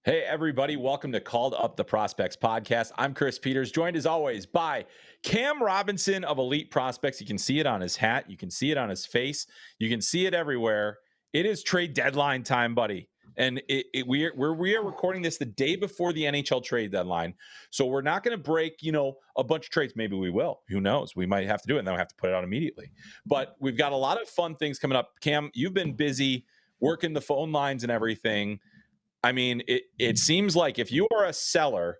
Hey, everybody. Welcome to Called Up the Prospects podcast. I'm Chris Peters, joined as always by Cam Robinson of Elite Prospects. You can see it on his hat. You can see it on his face. You can see it everywhere. It is trade deadline time, buddy. And we are recording this the day before the NHL trade deadline. So we're not going to break, a bunch of trades. Maybe we will. Who knows? We might have to do it and then we have to put it out immediately. But we've got a lot of fun things coming up. Cam, you've been busy working the phone lines and everything. I mean, it seems like if you are a seller,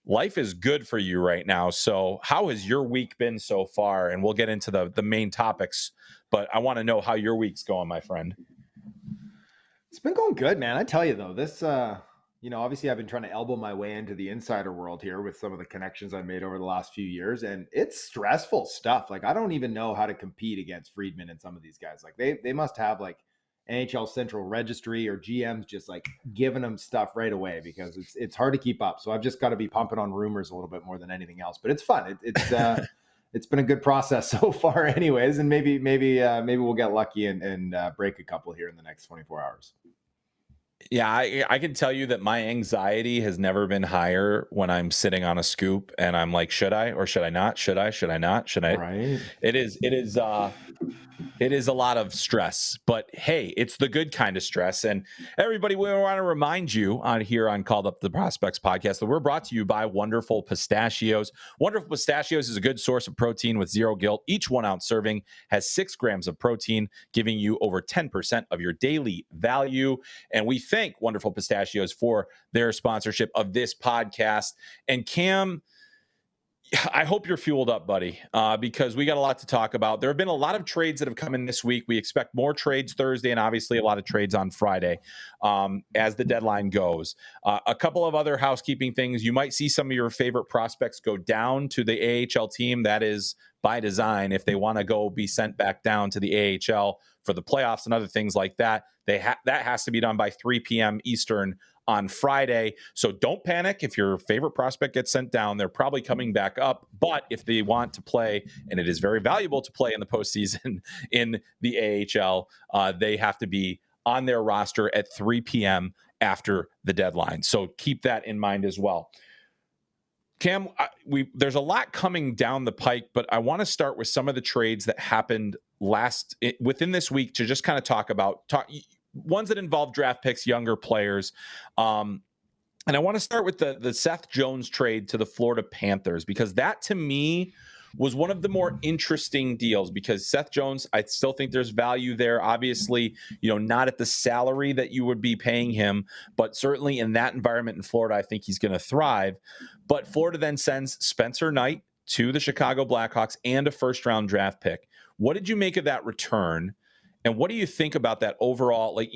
life is good for you right now. So how has your week been so far? And we'll get into the main topics, but I want to know how your week's going, my friend. It's been going good, man. I tell you though, this, obviously I've been trying to elbow my way into the insider world here with some of the connections I've made over the last few years. And it's stressful stuff. Like, I don't even know how to compete against Friedman and some of these guys. Like they must have like NHL Central Registry or GMs just like giving them stuff right away because it's hard to keep up. So I've just got to be pumping on rumors a little bit more than anything else. But it's fun. It's been a good process so far, anyways. And maybe we'll get lucky and break a couple here in the next 24 hours. Yeah, I can tell you that my anxiety has never been higher when I'm sitting on a scoop and I'm like, should I or should I not? Should I not? Should I? Right. It is a lot of stress, but hey, it's the good kind of stress. And everybody, we want to remind you on Called Up the Prospects podcast that we're brought to you by Wonderful Pistachios. Wonderful Pistachios is a good source of protein with zero guilt. Each 1 ounce serving has 6 grams of protein, giving you over 10% of your daily value. And we thank Wonderful Pistachios for their sponsorship of this podcast. And Cam, I hope you're fueled up, buddy, because we got a lot to talk about. There have been a lot of trades that have come in this week. We expect more trades Thursday and obviously a lot of trades on Friday as the deadline goes. A couple of other housekeeping things. You might see some of your favorite prospects go down to the AHL team. That is by design. If they want to go be sent back down to the AHL for the playoffs and other things like that, that has to be done by 3 p.m. Eastern on Friday. So don't panic if your favorite prospect gets sent down. They're probably coming back up. But if they want to play, and it is very valuable to play in the postseason in the AHL, they have to be on their roster at 3 p.m. after the deadline. So keep that in mind as well. Cam, there's a lot coming down the pike, but I want to start with some of the trades that happened within this week to just kind of talk ones that involve draft picks, younger players. And I want to start with the Seth Jones trade to the Florida Panthers, because that to me was one of the more interesting deals, because Seth Jones, I still think there's value there. Obviously, not at the salary that you would be paying him, but certainly in that environment in Florida, I think he's going to thrive. But Florida then sends Spencer Knight to the Chicago Blackhawks and a first-round draft pick. What did you make of that return? And what do you think about that overall? Like,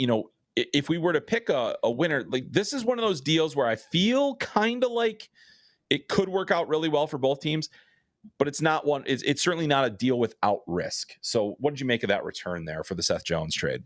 if we were to pick a winner, like this is one of those deals where I feel kind of like it could work out really well for both teams, but it's not one. It's certainly not a deal without risk. So what did you make of that return there for the Seth Jones trade?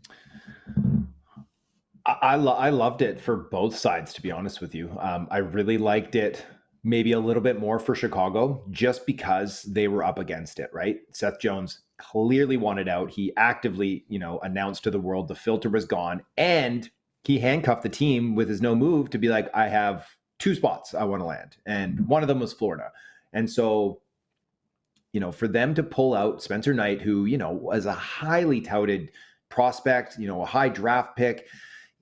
I loved it for both sides, to be honest with you. I really liked it maybe a little bit more for Chicago just because they were up against it, right? Seth Jones clearly wanted out. He actively, announced to the world the filter was gone, and he handcuffed the team with his no move to be like, I have 2 spots I want to land, and one of them was Florida. And so, for them to pull out Spencer Knight, who, was a highly touted prospect, a high draft pick.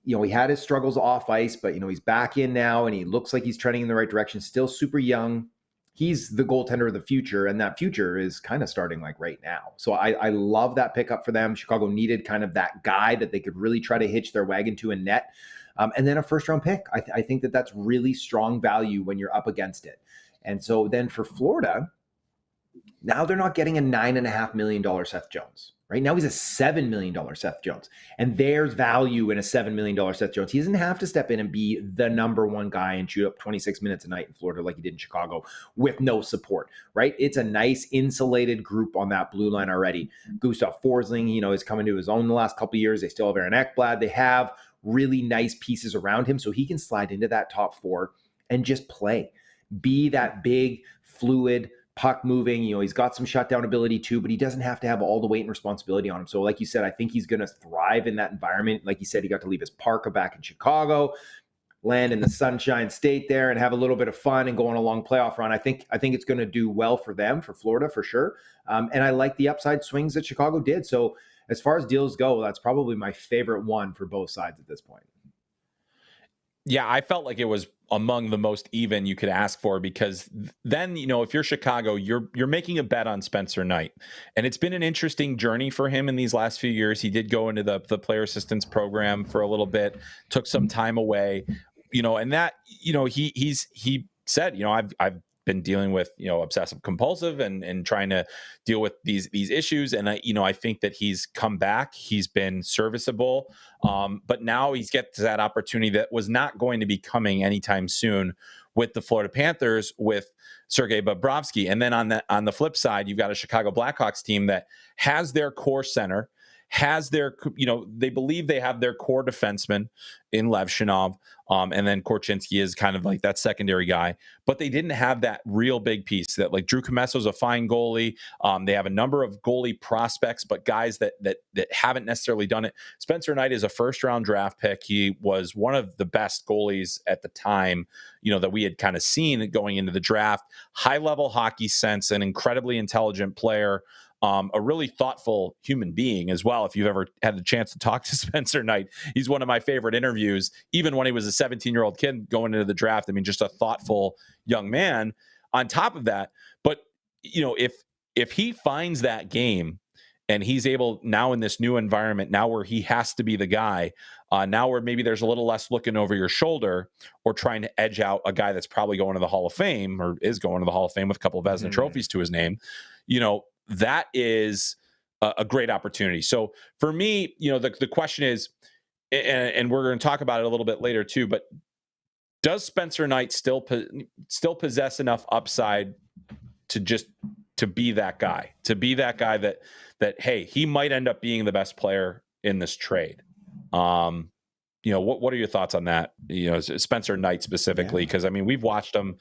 He had his struggles off ice, but, he's back in now and he looks like he's trending in the right direction, still super young. He's the goaltender of the future, and that future is kind of starting like right now. So I love that pickup for them. Chicago needed kind of that guy that they could really try to hitch their wagon to in net. And then a first-round pick. I think that's really strong value when you're up against it. And so then for Florida, now they're not getting a $9.5 million Seth Jones. Right now he's a $7 million Seth Jones. And there's value in a $7 million Seth Jones. He doesn't have to step in and be the number one guy and shoot up 26 minutes a night in Florida like he did in Chicago with no support, right? It's a nice insulated group on that blue line already. Gustav Forsling, is coming to his own the last couple of years. They still have Aaron Ekblad. They have really nice pieces around him, so he can slide into that top 4 and just play. Be that big, fluid, puck moving, he's got some shutdown ability too, but he doesn't have to have all the weight and responsibility on him. So like you said, I think he's going to thrive in that environment. Like you said, he got to leave his parka back in Chicago. land in the Sunshine State there and have a little bit of fun and go on a long playoff run. I think it's going to do well for them, for Florida, for sure. And I like the upside swings that Chicago did. So as far as deals go, that's probably my favorite one for both sides at this point. Yeah, I felt like it was among the most even you could ask for, because then, if you're Chicago, you're making a bet on Spencer Knight. And it's been an interesting journey for him in these last few years. He did go into the player assistance program for a little bit, took some time away, and that, he said, I've been dealing with, obsessive compulsive and trying to deal with these issues. And I think that he's come back, he's been serviceable. But now he's gets that opportunity that was not going to be coming anytime soon with the Florida Panthers with Sergei Bobrovsky. And then on the flip side, you've got a Chicago Blackhawks team that has their core center, has their, they believe they have their core defenseman in Lev Shinov. And then Korchinski is kind of like that secondary guy, but they didn't have that real big piece that, like, Drew Comesso's a fine goalie. They have a number of goalie prospects, but guys that haven't necessarily done it. Spencer Knight is a first-round draft pick. He was one of the best goalies at the time, that we had kind of seen going into the draft. High-level hockey sense, an incredibly intelligent player. A really thoughtful human being as well. If you've ever had the chance to talk to Spencer Knight, he's one of my favorite interviews, even when he was a 17-year-old kid going into the draft. I mean, just a thoughtful young man on top of that. But, if he finds that game and he's able now in this new environment, now where he has to be the guy, now where maybe there's a little less looking over your shoulder or trying to edge out a guy that's probably going to the Hall of Fame or is going to the Hall of Fame with a couple of Vezina trophies to his name, that is a great opportunity. So for me, the question is, and we're going to talk about it a little bit later too, but does Spencer Knight still possess enough upside to be that guy, that, hey, he might end up being the best player in this trade? What are your thoughts on that? Spencer Knight specifically, because I mean, we've watched him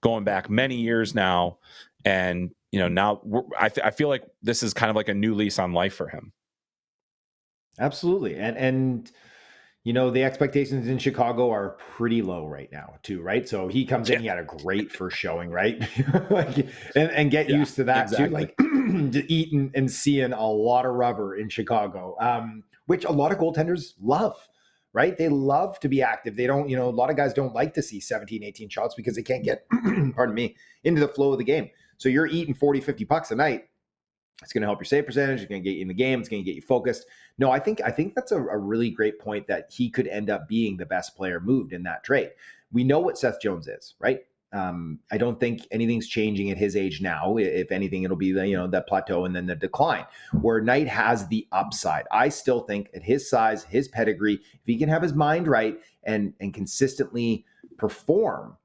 going back many years now, and now I feel like this is kind of like a new lease on life for him. Absolutely, and the expectations in Chicago are pretty low right now too, right? So he comes in, he had a great first showing, right? and get used to that exactly. Too, like eating and seeing a lot of rubber in Chicago, which a lot of goaltenders love. Right? They love to be active. They don't, a lot of guys don't like to see 17, 18 shots because they can't get, pardon me, into the flow of the game. So you're eating 40, 50 pucks a night. It's going to help your save percentage. It's going to get you in the game. It's going to get you focused. No, I think that's a really great point, that he could end up being the best player moved in that trade. We know what Seth Jones is, right? I don't think anything's changing at his age now. If anything, it'll be that plateau and then the decline, where Knight has the upside. I still think at his size, his pedigree, if he can have his mind right and consistently perform,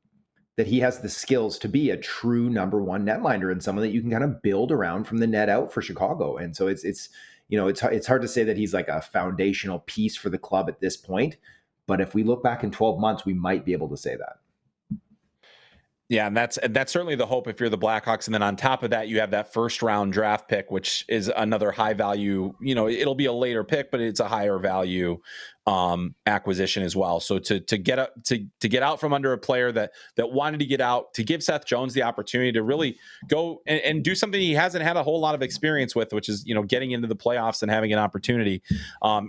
that he has the skills to be a true number one netminder and someone that you can kind of build around from the net out for Chicago. And so it's hard to say that he's like a foundational piece for the club at this point, but if we look back in 12 months, we might be able to say that. Yeah, and that's certainly the hope if you're the Blackhawks. And then on top of that, you have that first round draft pick, which is another high value, it'll be a later pick, but it's a higher value acquisition as well. So to get out from under a player that wanted to get out, to give Seth Jones the opportunity to really go and do something he hasn't had a whole lot of experience with, which is, getting into the playoffs and having an opportunity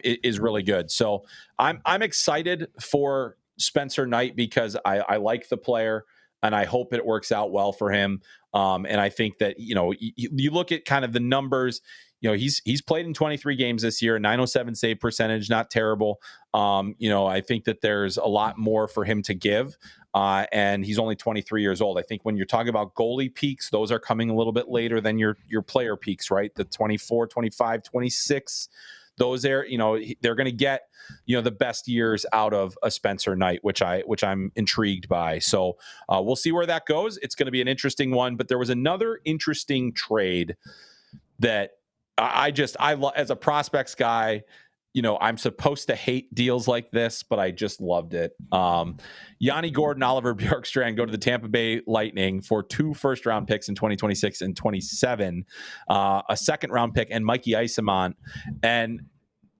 is really good. So I'm excited for Spencer Knight because I like the player. And I hope it works out well for him. And I think that, you look at kind of the numbers, he's played in 23 games this year, 907 save percentage, not terrible. I think that there's a lot more for him to give. And he's only 23 years old. I think when you're talking about goalie peaks, those are coming a little bit later than your player peaks, right? The 24, 25, 26. Those are, they're going to get, the best years out of a Spencer Knight, which I'm intrigued by. So we'll see where that goes. It's going to be an interesting one. But there was another interesting trade that I as a prospects guy, I'm supposed to hate deals like this, but I just loved it. Yanni Gordon, Oliver Bjorkstrand go to the Tampa Bay Lightning for 2 first-round picks in 2026 and 27, a second-round pick, and Mikey Eyssimont. And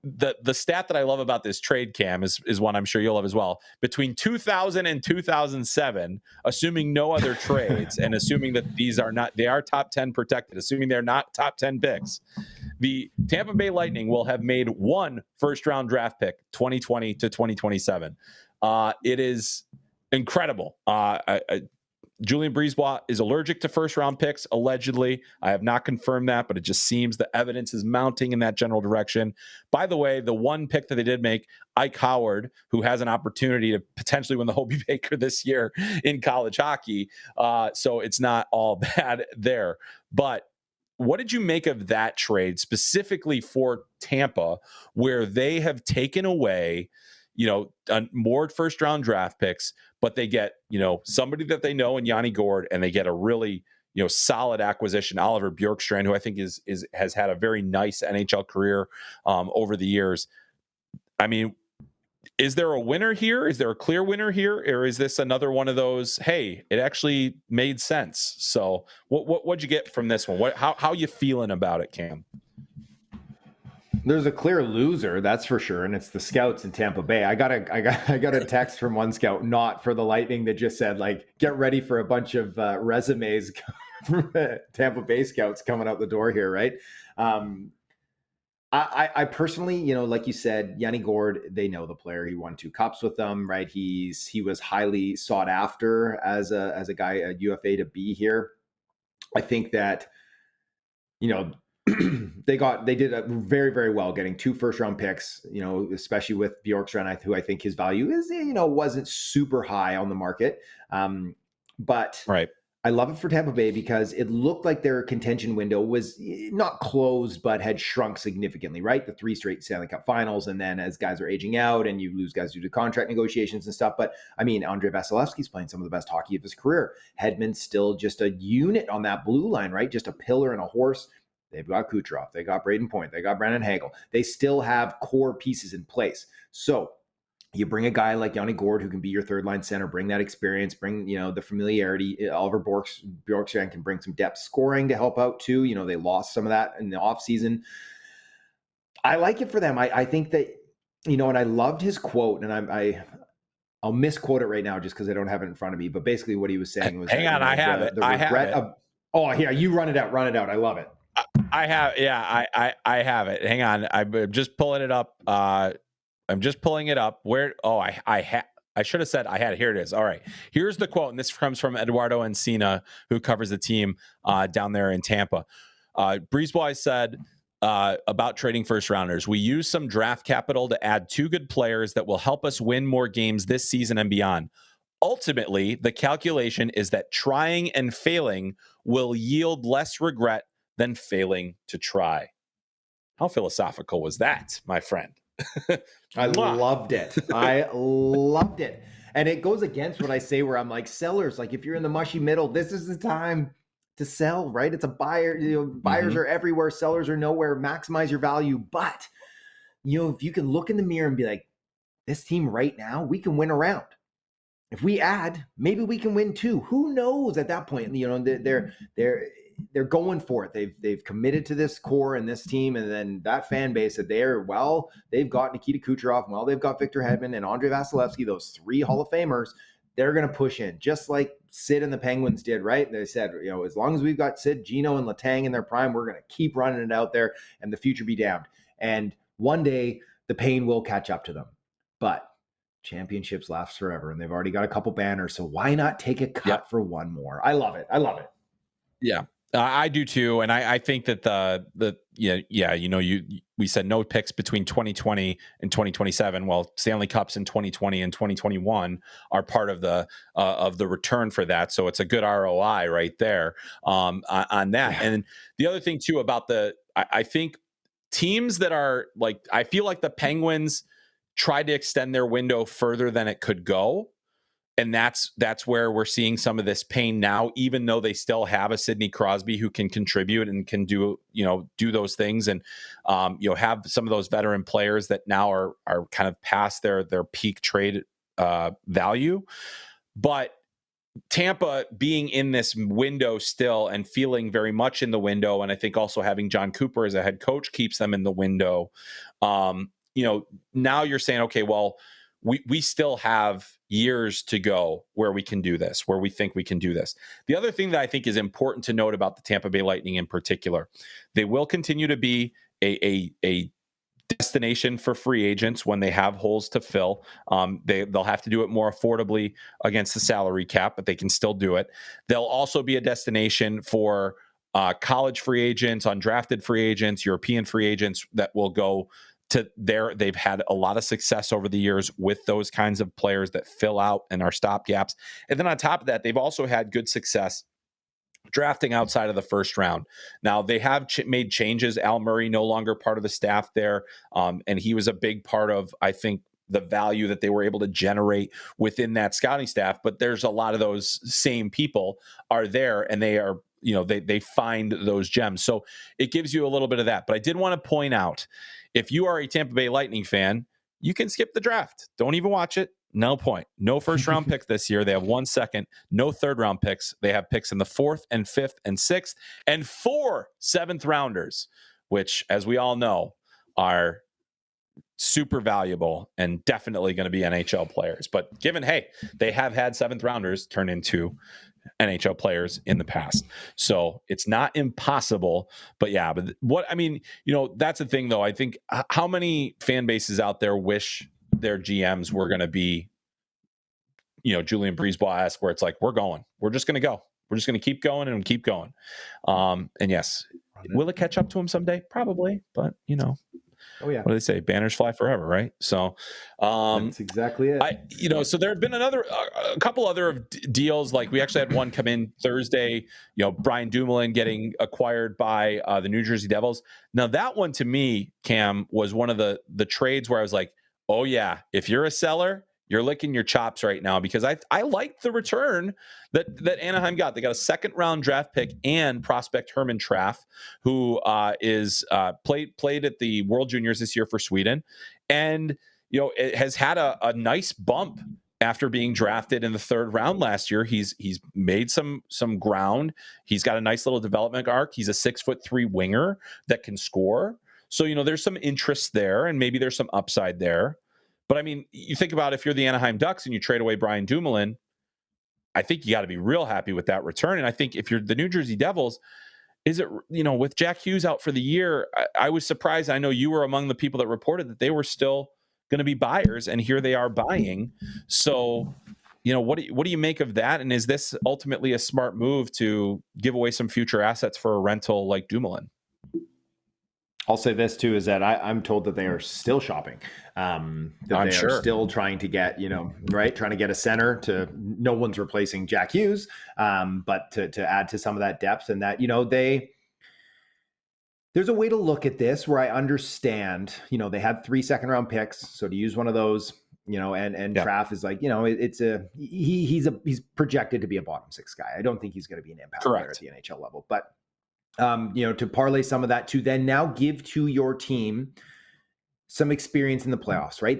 the stat that I love about this trade, Cam, is one I'm sure you'll love as well. Between 2000 and 2007, assuming no other trades and assuming that they are top 10 protected, assuming they're not top 10 picks, the Tampa Bay Lightning will have made one first round draft pick 2020 to 2027. It is incredible. Julien Brisebois is allergic to first round picks, allegedly. I have not confirmed that, but it just seems the evidence is mounting in that general direction. By the way, the one pick that they did make, Ike Howard, who has an opportunity to potentially win the Hobey Baker this year in college hockey. So it's not all bad there. But what did you make of that trade specifically for Tampa, where they have taken away, more first round draft picks, but they get, somebody that they know in Yanni Gourde, and they get a really, solid acquisition, Oliver Bjorkstrand, who I think has had a very nice NHL career over the years. I mean, is there a winner here? Is there a clear winner here? Or is this another one of those, hey, it actually made sense? So what'd you get from this one? How you feeling about it, Cam? There's a clear loser, that's for sure, and it's the scouts in Tampa Bay. I got a text from one scout, not for the Lightning, that just said, like, get ready for a bunch of resumes from Tampa Bay scouts coming out the door here, right? I personally, like you said, Yanni Gourde, they know the player. He won 2 cups with them, right? He was highly sought after as a guy, a UFA to be here. I think that, they did very, very well getting 2 first round picks, especially with Bjorkstrand, who I think his value is, wasn't super high on the market. But right. I love it for Tampa Bay because it looked like their contention window was not closed, but had shrunk significantly, right? The 3 straight Stanley Cup finals. And then as guys are aging out and you lose guys due to contract negotiations and stuff. But I mean, Andrei Vasilevsky's playing some of the best hockey of his career. Hedman's still just a unit on that blue line, right? Just a pillar and a horse. They've got Kucherov. They got Braden Point. They got Brandon Hagel. They still have core pieces in place. So you bring a guy like Yanni Gourde, who can be your third line center, bring that experience, bring, the familiarity. Oliver Bjorkstrand can bring some depth scoring to help out too. They lost some of that in the offseason. I like it for them. I think that, and I loved his quote, and I'll misquote it right now just because I don't have it in front of me. But basically what he was saying was, hang on, I have it. I have it. Oh, yeah, you run it out. I love it. I have, yeah, I have it. Hang on. I'm just pulling it up. I'm just pulling it up. Where? Oh, I should have said I had it. Here it is. All right. Here's the quote. And this comes from Eduardo Encina, who covers the team down there in Tampa. Brisebois said about trading first rounders, we use some draft capital to add 2 good players that will help us win more games this season and beyond. Ultimately, the calculation is that trying and failing will yield less regret than failing to try. How philosophical was that, my friend? I loved it. I loved it. And it goes against what I say where I'm like, sellers, like if you're in the mushy middle, this is the time to sell, right? It's a buyer. Buyers are everywhere. Sellers are nowhere. Maximize your value. But, if you can look in the mirror and be like, this team right now, we can win a round. If we add, maybe we can win 2. Who knows at that point? They're going for it. They've committed to this core and this team, and then that fan base that they've got Nikita Kucherov, they've got Victor Hedman and Andrei Vasilevsky, those 3 Hall of Famers. They're going to push in, just like Sid and the Penguins did, right? They said, as long as we've got Sid, Gino, and Letang in their prime, we're going to keep running it out there, and the future be damned. And one day the pain will catch up to them, but championships last forever, and they've already got a couple banners, so why not take a cut for one more? I love it. Yeah. I do too, and I think that we said no picks between 2020 and 2027. Well, Stanley Cups in 2020 and 2021 are part of the return for that, so it's a good ROI right there on that. Yeah. And the other thing too about I think teams that are like, I feel like the Penguins tried to extend their window further than it could go. And that's where we're seeing some of this pain now, even though they still have a Sidney Crosby who can contribute and can do those things, and have some of those veteran players that now are kind of past their peak trade value. But Tampa being in this window still and feeling very much in the window, and I think also having John Cooper as a head coach keeps them in the window. Now you're saying, okay, well, we still have years to go where we can do this, where we think we can do this. The other thing that I think is important to note about the Tampa Bay Lightning in particular, they will continue to be a destination for free agents when they have holes to fill. They'll have to do it more affordably against the salary cap, but they can still do it. They'll also be a destination for college free agents, undrafted free agents, European free agents that will go to there. They've had a lot of success over the years with those kinds of players that fill out and are stopgaps. And then on top of that, they've also had good success drafting outside of the first round. Now they have made changes. Al Murray no longer part of the staff there. And he was a big part of, I think, the value that they were able to generate within that scouting staff. But there's a lot of those same people are there, and they are, they find those gems. So it gives you a little bit of that. But I did want to point out, if you are a Tampa Bay Lightning fan, you can skip the draft. Don't even watch it. No point. No first round pick this year. They have 1 second. No third round picks. They have picks in the 4th and 5th and 6th and 4 7th rounders, which, as we all know, are super valuable and definitely going to be NHL players. But given, hey, they have had 7th rounders turn into NHL players in the past. So it's not impossible, but yeah, that's the thing though. I think how many fan bases out there wish their GMs were going to be, Julian Breezeball-esque, where it's like, we're just going to go. We're just going to keep going and keep going. And yes, will it catch up to him someday? Probably, but oh yeah, what do they say? Banners fly forever, right? So that's exactly it. So there have been a couple other deals. Like we actually had one come in Thursday, Brian Dumoulin getting acquired by the New Jersey Devils. Now that one to me, Cam, was one of the trades where I was like, oh yeah, if you're a seller, you're licking your chops right now, because I like the return that Anaheim got. They got a 2nd round draft pick and prospect Herman Traff, who is played at the World Juniors this year for Sweden, and it has had a nice bump after being drafted in the 3rd round last year. He's made some ground. He's got a nice little development arc. He's a 6'3" winger that can score. So there's some interest there, and maybe there's some upside there. But I mean, you think about if you're the Anaheim Ducks and you trade away Brian Dumoulin, I think you got to be real happy with that return. And I think if you're the New Jersey Devils, is it, with Jack Hughes out for the year, I was surprised. I know you were among the people that reported that they were still going to be buyers, and here they are buying. So, what do you make of that? And is this ultimately a smart move to give away some future assets for a rental like Dumoulin? I'll say this too, is that I'm told that they are still shopping. That they are still trying to get, trying to get a center. To no one's replacing Jack Hughes, but to add to some of that depth, and that there's a way to look at this where I understand. They had 3 second round picks, so to use one of those, and Traff is like, he's projected to be a bottom 6 guy. I don't think he's going to be an impact player at the NHL level, but. To parlay some of that to then now give to your team some experience in the playoffs, right?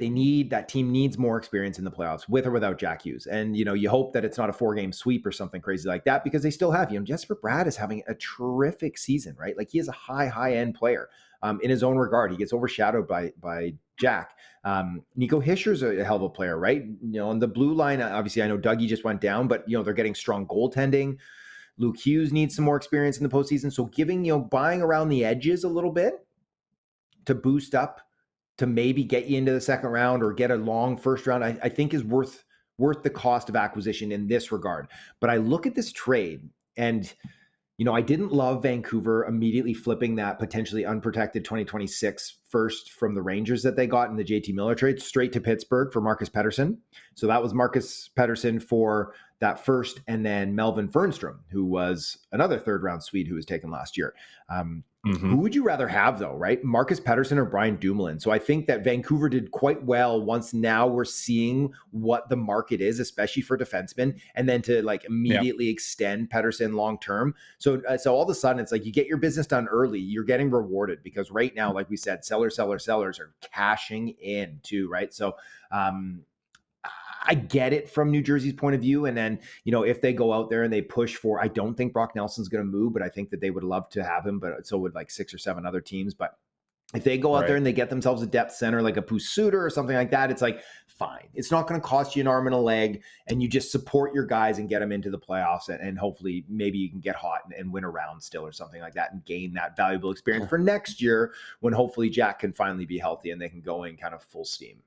That team needs more experience in the playoffs with or without Jack Hughes. And, you hope that it's not a 4-game sweep or something crazy like that, because they still have, Jesper Bratt is having a terrific season, right? Like he is a high end player in his own regard. He gets overshadowed by Jack. Nico Hischer's a hell of a player, right? On the blue line, obviously I know Dougie just went down, but they're getting strong goaltending. Luke Hughes needs some more experience in the postseason. So buying around the edges a little bit to boost up, to maybe get you into the 2nd round or get a long 1st round, I think is worth the cost of acquisition in this regard. But I look at this trade and, I didn't love Vancouver immediately flipping that potentially unprotected 2026 first from the Rangers that they got in the JT Miller trade straight to Pittsburgh for Marcus Pettersson. So that was Marcus Pettersson for that first, and then Melvin Fernstrom, who was another 3rd round Swede who was taken last year. Who would you rather have though, right? Marcus Pettersson or Brian Dumoulin? So I think that Vancouver did quite well once now we're seeing what the market is, especially for defensemen, and then to immediately extend Pettersson long-term. So all of a sudden it's like you get your business done early, you're getting rewarded, because right now, like we said, sellers are cashing in too, right? So, I get it from New Jersey's point of view. And then, if they go out there and they push for, I don't think Brock Nelson's going to move, but I think that they would love to have him, but so would 6 or 7 other teams. But If they go out there Right. and they get themselves a depth center like a Suter or something like that, it's like, fine. It's not going to cost you an arm and a leg, and you just support your guys and get them into the playoffs, and hopefully maybe you can get hot and win a round still or something like that and gain that valuable experience for next year when hopefully Jack can finally be healthy and they can go in kind of full steam.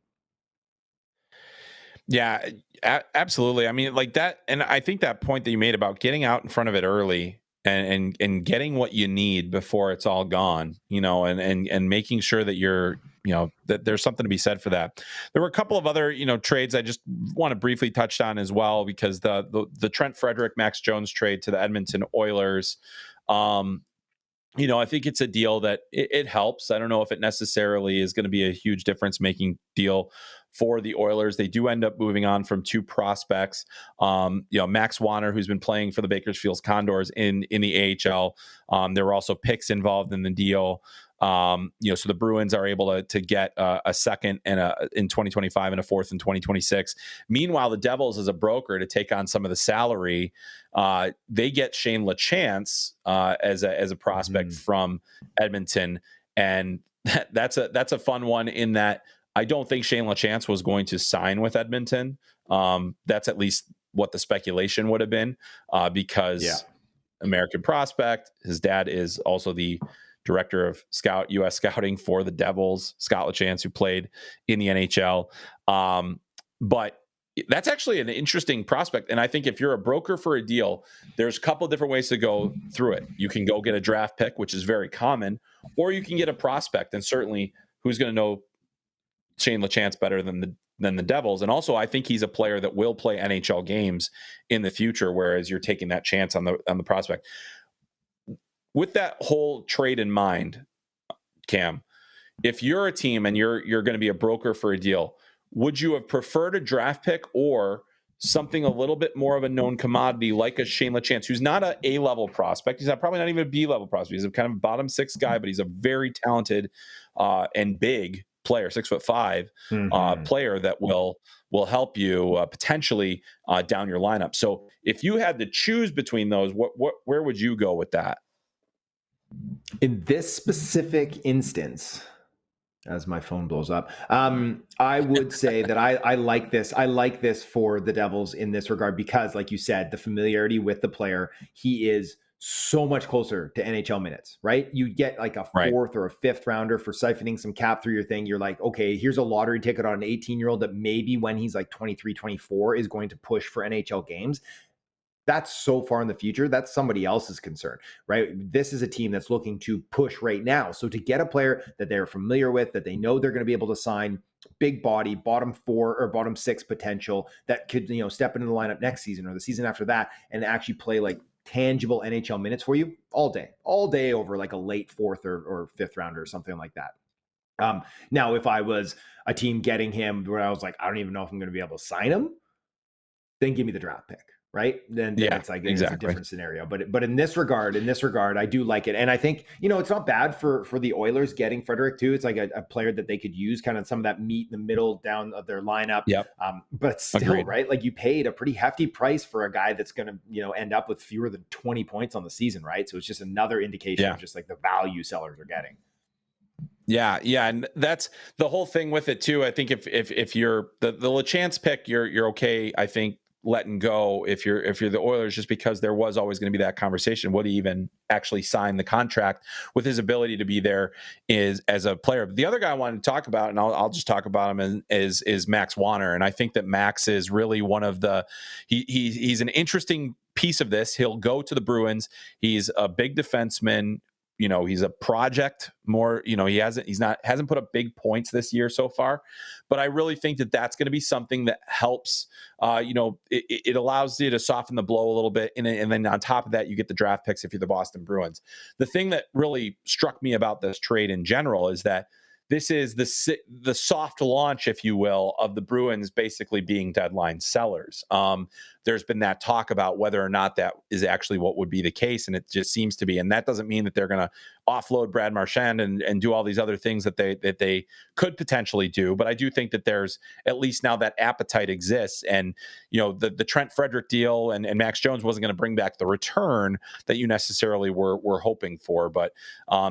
Yeah, absolutely. I mean, like that, and I think that point that you made about getting out in front of it early and getting what you need before it's all gone, and making sure that you're, that there's something to be said for that. There were a couple of other, trades I just want to briefly touch on as well, because the Trent Frederic, Max Jones trade to the Edmonton Oilers. I think it's a deal that it helps. I don't know if it necessarily is going to be a huge difference making deal for the Oilers. They do end up moving on from 2 prospects. Max Wanner, who's been playing for the Bakersfield Condors in the AHL. There were also picks involved in the deal. So the Bruins are able to get a second and in 2025 and a fourth in 2026. Meanwhile, the Devils, as a broker to take on some of the salary, they get Shane LaChance as a prospect from Edmonton, and that's a fun one in that I don't think Shane LaChance was going to sign with Edmonton. That's at least what the speculation would have been, because American prospect, his dad is also the director of U.S. scouting for the Devils, Scott LaChance, who played in the NHL. But that's actually an interesting prospect. And I think if you're a broker for a deal, there's a couple of different ways to go through it. You can go get a draft pick, which is very common, or you can get a prospect. And certainly, who's going to know Shane LaChance better than the Devils? And also, I think he's a player that will play NHL games in the future, whereas you're taking that chance on the prospect. With that whole trade in mind, Cam, if you're a team and you're going to be a broker for a deal, would you have preferred a draft pick or something a little bit more of a known commodity like a Shane LaChance, who's not an A-level prospect? He's probably not even a B-level prospect. He's a kind of bottom 6 guy, but he's a very talented and big player, 6'5", player that will help you potentially down your lineup. So if you had to choose between those, where would you go with that? In this specific instance, as my phone blows up, I would say that I like this. I like this for the Devils in this regard because, like you said, the familiarity with the player, he is so much closer to NHL minutes, right? You get like a 4th or a 5th rounder for siphoning some cap through your thing. You're like, okay, here's a lottery ticket on an 18-year-old that maybe when he's like 23, 24 is going to push for NHL games. That's so far in the future. That's somebody else's concern, right? This is a team that's looking to push right now. So to get a player that they're familiar with, that they know they're going to be able to sign, big body, bottom 4 or bottom 6 potential that could, step into the lineup next season or the season after that and actually play like tangible NHL minutes for you all day over like a late 4th or 5th rounder or something like that. Now, if I was a team getting him where I was like, I don't even know if I'm going to be able to sign him, then give me the draft pick. Right. Then it's like, it's a different scenario, but in this regard, I do like it. And I think, it's not bad for the Oilers getting Frederic too. It's like a player that they could use kind of some of that meat in the middle down of their lineup. But still, agreed. Right. Like you paid a pretty hefty price for a guy that's going to, end up with fewer than 20 points on the season. Right. So it's just another indication of just like the value sellers are getting. Yeah. And that's the whole thing with it too. I think if you're the LaChance pick, you're okay. I think letting go if you're the Oilers, just because there was always going to be that conversation. Would he even actually sign the contract with his ability to be there as a player? But the other guy I wanted to talk about, and I'll just talk about him, is Max Wanner. And I think that Max is really one of the he's an interesting piece of this. He'll go to the Bruins. He's a big defenseman. He's a project more, he hasn't put up big points this year so far, but I really think that that's going to be something that helps, it allows you to soften the blow a little bit. And then on top of that, you get the draft picks if you're the Boston Bruins. The thing that really struck me about this trade in general is that this is the soft launch, if you will, of the Bruins basically being deadline sellers. There's been that talk about whether or not that is actually what would be the case, and it just seems to be. And that doesn't mean that they're going to offload Brad Marchand and do all these other things that they could potentially do. But I do think that there's at least now that appetite exists. And the Trent Frederic deal and Max Jones wasn't going to bring back the return that you necessarily were hoping for. But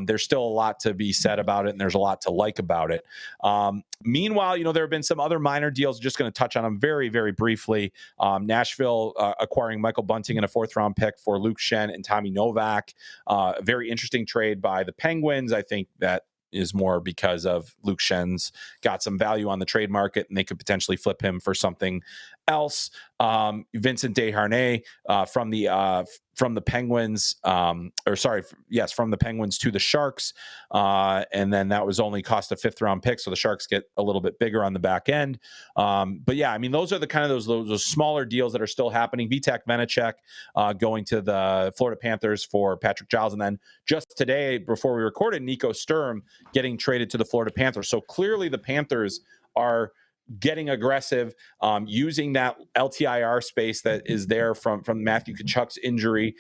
there's still a lot to be said about it, and there's a lot to like about it. Meanwhile, there have been some other minor deals. Just going to touch on them very, very briefly. Nashville acquiring Michael Bunting in a 4th-round pick for Luke Schenn and Tommy Novak. A very interesting trade by the Penguins. I think that is more because of Luke Schenn's got some value on the trade market, and they could potentially flip him for something else. Vincent Desharnais from the Penguins, from the Penguins to the Sharks. And then that was only cost a 5th-round pick, so the Sharks get a little bit bigger on the back end. But yeah, I mean, those are the kind of those smaller deals that are still happening. Vitek Vanacek going to the Florida Panthers for Patrick Giles. And then just today, before we recorded, Nico Sturm getting traded to the Florida Panthers. So clearly the Panthers are getting aggressive, using that LTIR space that is there from Matthew Tkachuk's injury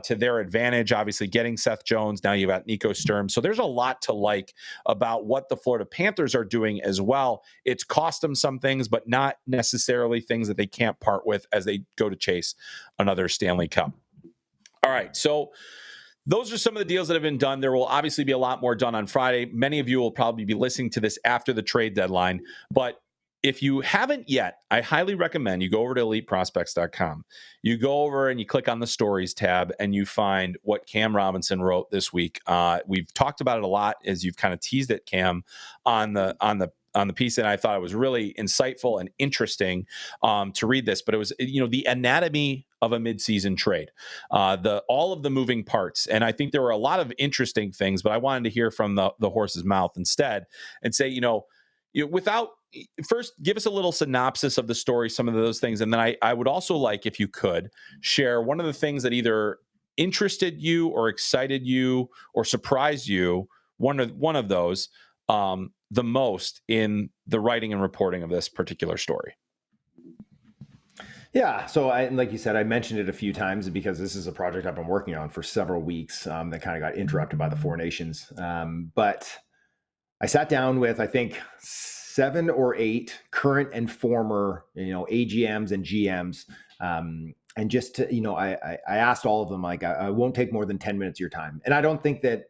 to their advantage. Obviously, getting Seth Jones. Now you've got Nico Sturm. So there's a lot to like about what the Florida Panthers are doing as well. It's cost them some things, but not necessarily things that they can't part with as they go to chase another Stanley Cup. All right, so those are some of the deals that have been done. There will obviously be a lot more done on Friday. Many of you will probably be listening to this after the trade deadline, but if you haven't yet, I highly recommend you go over to eliteprospects.com. You go over and you click on the stories tab and you find what Cam Robinson wrote this week. We've talked about it a lot as you've kind of teased it, Cam, on the piece, and I thought it was really insightful and interesting to read this. But it was, the anatomy of a midseason trade, all of the moving parts, and I think there were a lot of interesting things. But I wanted to hear from the horse's mouth instead, and say, first, give us a little synopsis of the story, some of those things. And then I would also like, if you could, share one of the things that either interested you or excited you or surprised you, one of those, the most in the writing and reporting of this particular story. Yeah. So like you said, I mentioned it a few times because this is a project I've been working on for several weeks that kind of got interrupted by the Four Nations. But I sat down with, I think, 7 or 8 current and former, AGMs and GMs. And just to, I asked all of them, like, I won't take more than 10 minutes of your time. And I don't think that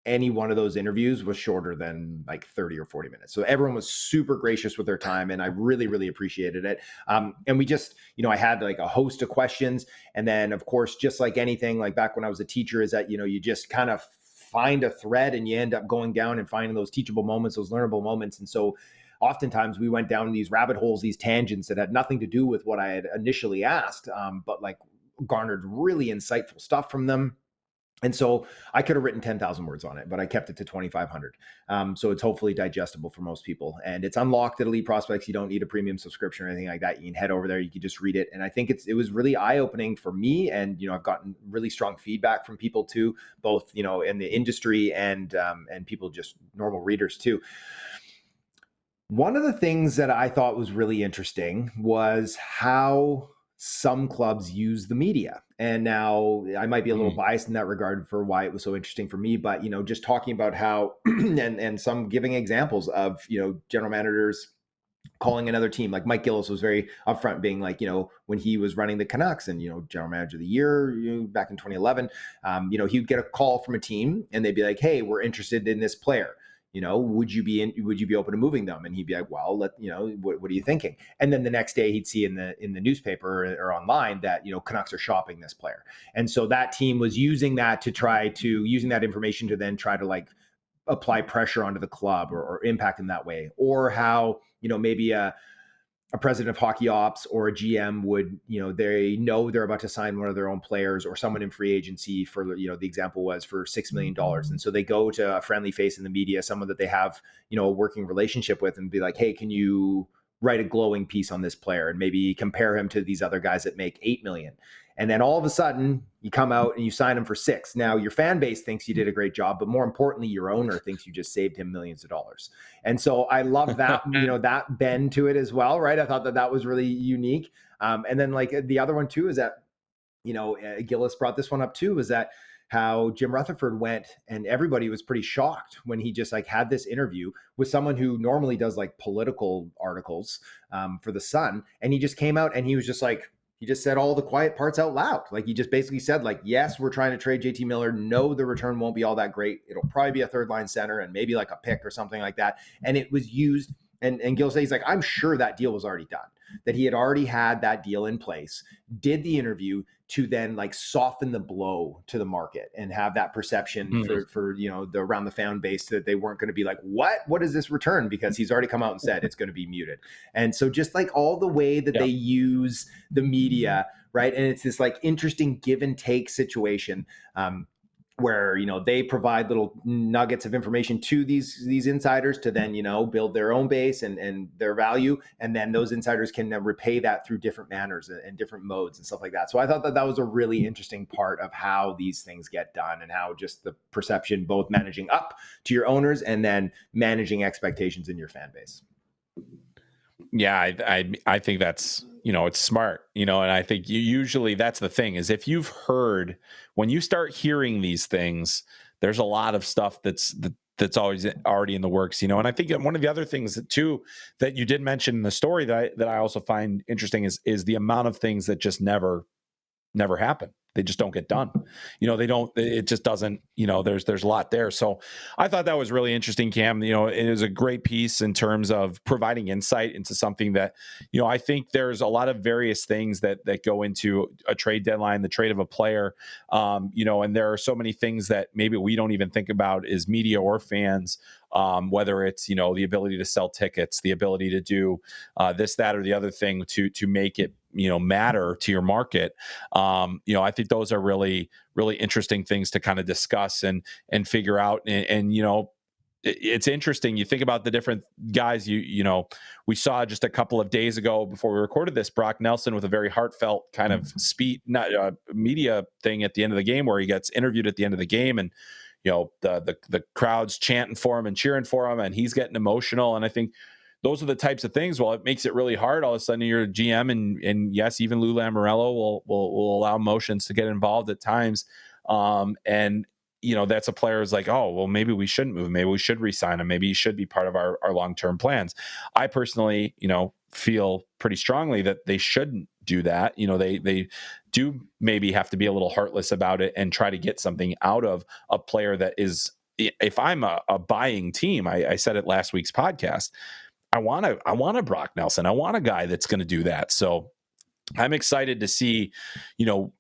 any one of those interviews was shorter than like 30 or 40 minutes. So everyone was super gracious with their time, and I really, really appreciated it. And we just, I had like a host of questions. And then, of course, just like anything, like back when I was a teacher, is that, you just kind of find a thread and you end up going down and finding those teachable moments, those learnable moments. And so oftentimes we went down these rabbit holes, these tangents that had nothing to do with what I had initially asked, but like garnered really insightful stuff from them. And so I could have written 10,000 words on it, but I kept it to 2,500. So it's hopefully digestible for most people. And it's unlocked at Elite Prospects. You don't need a premium subscription or anything like that. You can head over there. You can just read it. And I think it was really eye-opening for me. And, I've gotten really strong feedback from people too, both, in the industry and people, just normal readers too. One of the things that I thought was really interesting was how some clubs use the media. And now I might be a little biased in that regard for why it was so interesting for me, but, just talking about how, and some giving examples of, general managers calling another team. Like Mike Gillis was very upfront, being like, when he was running the Canucks and, general manager of the year, back in 2011, he would get a call from a team and they'd be like, hey, we're interested in this player. Would you be open to moving them? And he'd be like, well, what are you thinking? And then the next day he'd see in the newspaper or online that, Canucks are shopping this player. And so that team was using that using that information to then try to like apply pressure onto the club or impact them that way. Or how, maybe a president of hockey ops or a GM would, they know they're about to sign one of their own players or someone in free agency for, the example was for $6 million. And so they go to a friendly face in the media, someone that they have, a working relationship with, and be like, hey, write a glowing piece on this player and maybe compare him to these other guys that make $8 million. And then all of a sudden you come out and you sign him for $6 million. Now your fan base thinks you did a great job, but more importantly, your owner thinks you just saved him millions of dollars. And so I love that, that bend to it as well. Right. I thought that was really unique. And then like the other one too, is that, Gillis brought this one up too, is that how Jim Rutherford went and everybody was pretty shocked when he just like had this interview with someone who normally does like political articles for the Sun. And he just came out and he was just like, he just said all the quiet parts out loud. Like he just basically said like, yes, we're trying to trade JT Miller. No, the return won't be all that great. It'll probably be a third line center and maybe like a pick or something like that. And it was used. And Gil says, he's like, I'm sure that deal was already done, that he had already had that deal in place, did the interview to then like soften the blow to the market and have that perception for the around the fan base that they weren't going to be like, what is this return? Because he's already come out and said it's going to be muted. And so just like all the way that they use the media, right? And it's this like interesting give and take situation, where they provide little nuggets of information to these insiders to then build their own base and their value, and then those insiders can then repay that through different manners and different modes and stuff like that. So I thought that was a really interesting part of how these things get done and how just the perception, both managing up to your owners and then managing expectations in your fan base. Yeah, I think that's it's smart, and I think usually that's the thing, is if you've heard, when you start hearing these things, there's a lot of stuff that's always already in the works, and I think one of the other things too that you did mention in the story that I also find interesting is the amount of things that just never happen. They just don't get done. It just doesn't, there's a lot there. So I thought that was really interesting, Cam. It is a great piece in terms of providing insight into something that, I think there's a lot of various things that go into a trade deadline, the trade of a player, and there are so many things that maybe we don't even think about as media or fans, whether it's, the ability to sell tickets, the ability to do this, that, or the other thing to make it, matter to your market. I think those are really, really interesting things to kind of discuss and figure out. And it's interesting. You think about the different guys, we saw just a couple of days ago before we recorded this, Brock Nelson with a very heartfelt kind of media thing at the end of the game, where he gets interviewed at the end of the game, and the crowd's chanting for him and cheering for him, and he's getting emotional. And I think those are the types of things. Well, it makes it really hard. All of a sudden you're a GM, and yes, even Lou Lamoriello will allow emotions to get involved at times. And that's a player is like, oh, well, maybe we shouldn't move him. Maybe we should re-sign him. Maybe he should be part of our long-term plans. I personally, feel pretty strongly that they shouldn't do that. They do maybe have to be a little heartless about it and try to get something out of a player that is, if I'm a buying team, I said it last week's podcast, I want a Brock Nelson. I want a guy that's going to do that. So I'm excited to see,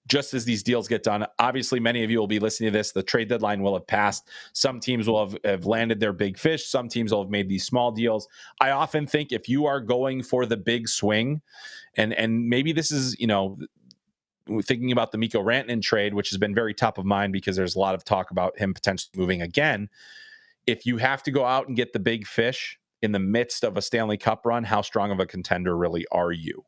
just as these deals get done. Obviously, many of you will be listening to this. The trade deadline will have passed. Some teams will have landed their big fish. Some teams will have made these small deals. I often think if you are going for the big swing, and maybe this is, thinking about the Mikko Rantanen trade, which has been very top of mind because there's a lot of talk about him potentially moving again. If you have to go out and get the big fish in the midst of a Stanley Cup run, how strong of a contender really are you?